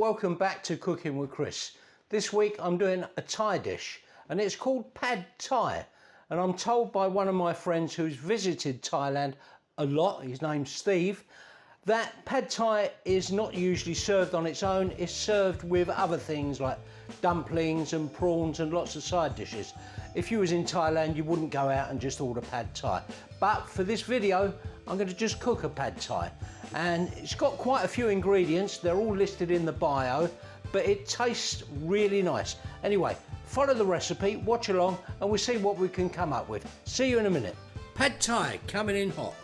welcome back to Cooking with Chris. This week I'm doing a Thai dish and it's called Pad Thai, and I'm told by one of my friends who's visited Thailand a lot, his name's Steve, that Pad Thai is not usually served on its own. It's served with other things like dumplings and prawns and lots of side dishes. If you was in Thailand, you wouldn't go out and just order Pad Thai. But for this video, I'm going to just cook a Pad Thai. And it's got quite a few ingredients. They're all listed in the bio, but it tastes really nice. Anyway, follow the recipe, watch along, and we'll see what we can come up with. See you in a minute. Pad Thai coming in hot.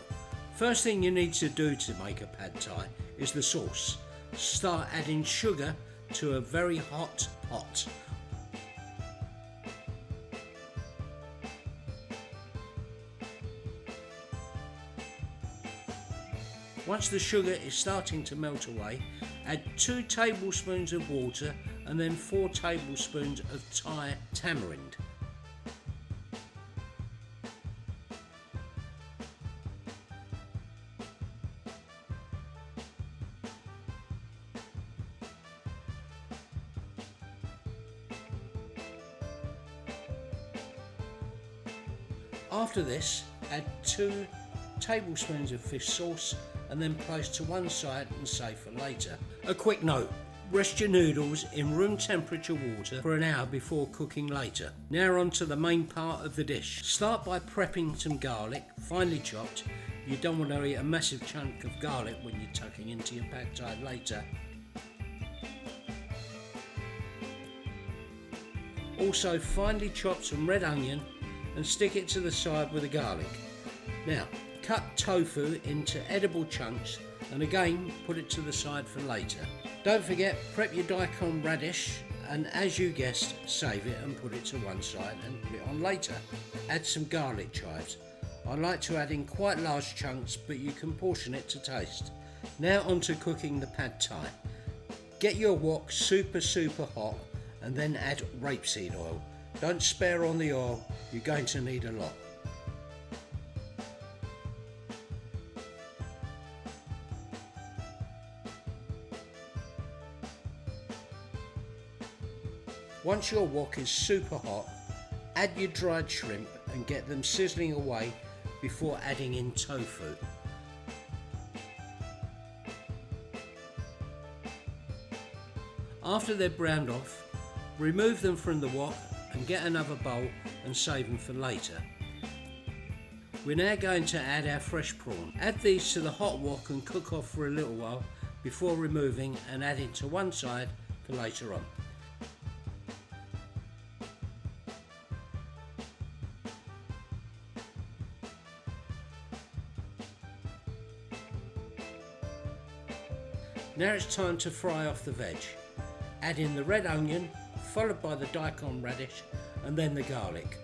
First thing you need to do to make a Pad Thai is the sauce. Start adding sugar to a very hot pot. Once the sugar is starting to melt away, add 2 tablespoons of water and then 4 tablespoons of Thai tamarind. After this, add 2 tablespoons of fish sauce and then place to one side and save for later. A quick note, rest your noodles in room temperature water for an hour before cooking later. Now on to the main part of the dish. Start by prepping some garlic, finely chopped. You don't want to eat a massive chunk of garlic when you're tucking into your Pad Thai later. Also finely chop some red onion and stick it to the side with the garlic. Now, cut tofu into edible chunks and again put it to the side for later. Don't forget, prep your Daikon radish and as you guessed, save it and put it to one side and put it on later. Add some garlic chives. I like to add in quite large chunks, but you can portion it to taste. Now on to cooking the Pad Thai. Get your wok super hot and then add rapeseed oil. Don't spare on the oil, you're going to need a lot. Once your wok is super hot, add your dried shrimp and get them sizzling away before adding in tofu. After they're browned off, remove them from the wok and get another bowl and save them for later. We're now going to add our fresh prawn. Add these to the hot wok and cook off for a little while before removing and adding to one side for later on. Now it's time to fry off the veg. Add in the red onion, followed by the Daikon radish and then the garlic.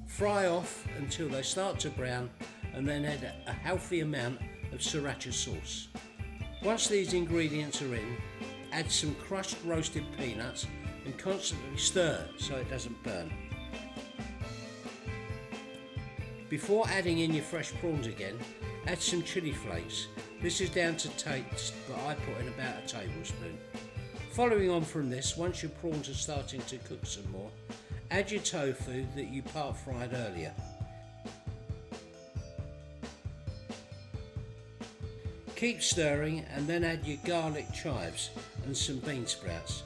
Fry off until they start to brown and then add a healthy amount of Sriracha Sauce. Once these ingredients are in, add some crushed roasted peanuts and constantly stir so it doesn't burn. Before adding in your fresh prawns again, add some Chilli Flakes. This is down to taste, but I put in about a tablespoon. Following on from this, once your prawns are starting to cook some more, add your tofu that you part fried earlier. Keep stirring and then add your garlic chives and some bean sprouts.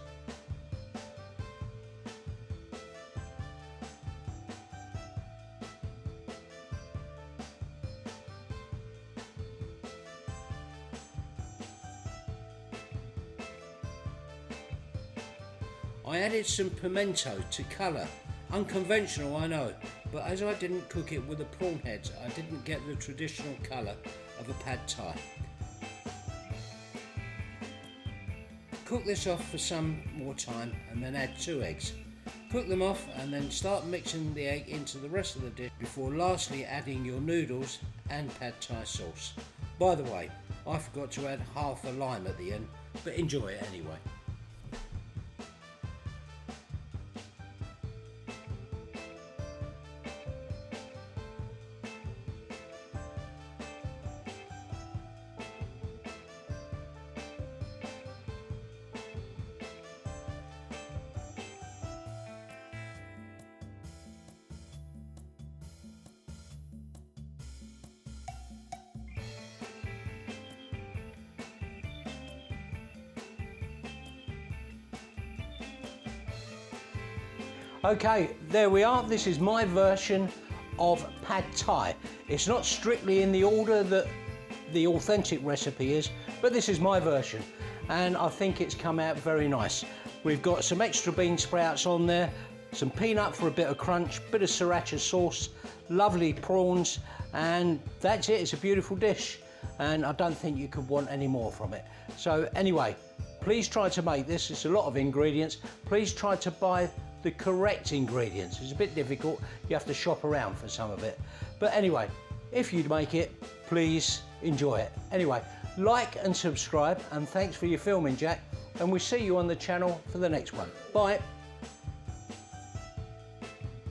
I added some pimento to colour. Unconventional, I know, but as I didn't cook it with the prawn heads, I didn't get the traditional colour of a Pad Thai. Cook this off for some more time and then add 2 eggs. Cook them off and then start mixing the egg into the rest of the dish before lastly adding your noodles and Pad Thai sauce. By the way, I forgot to add half a lime at the end, but enjoy it anyway. Okay, there we are. This is my version of Pad Thai. It's not strictly in the order that the authentic recipe is, but this is my version, and I think it's come out very nice. We've got some extra bean sprouts on there, some peanut for a bit of crunch, bit of Sriracha sauce, lovely prawns, and that's it. It's a beautiful dish, and I don't think you could want any more from it. So anyway, please try to make this. It's a lot of ingredients. Please try to buy the correct ingredients. It's a bit difficult. You have to shop around for some of it. But anyway, if you make it, please enjoy it. Anyway, like and subscribe, and thanks for your filming, Jack. And we'll see you on the channel for the next one. Bye.